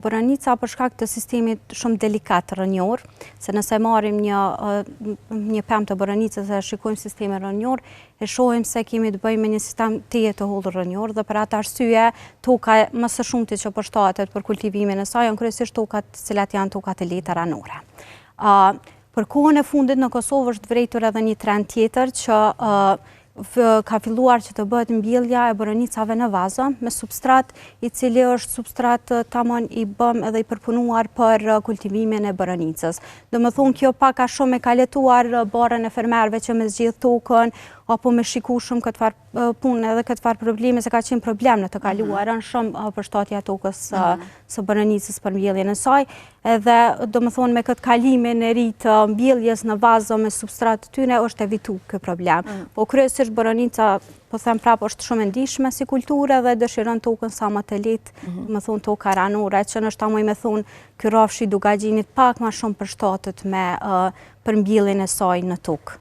Boranica për shkak të sistemit shumë delikat rënjor, se nëse marrim një pemë të boranicës dhe shikojmë sistemin rënjor, e shohim se kemi të bëjmë me një sistem të hollë rënjor dhe për atë arsye toka më së shumti që përshtatet për kultivimin e saj janë kryesisht tokat të cilat janë tokat e lehta ranore. Për kohën e fundit në Kosovë është vërejtur edhe një trend tjetër që ka filluar që të bëhet mbjellja e boranicave në vaza me substrat i cili është substrat tamam i bëm edhe i përpunuar për kultivimin e boranicës. Do më thonë kjo pak a shumë e ka letuar barën e fermerëve që me zgjidh tokën apo me shiku shumë këtë farë punë edhe këtë farë probleme se ka qenë problem në të kaluarën shumë përshtatja tokës së boranicës për mbjelljen e saj edhe do më thonë me këtë kalimin e ri të mbjelljes në vaza me substrat të tyre është evitu këtë problem. Po kryesisht boranica, po them prapë, është shumë e ndihshme si kulturë dhe dëshiron tokën sa më të lehtë, më thonë toka ranore, që nështë ta muj me thonë ky rrafshi Dugagjinit pak më shumë përshtatet me për mbjelljen e saj në tokë.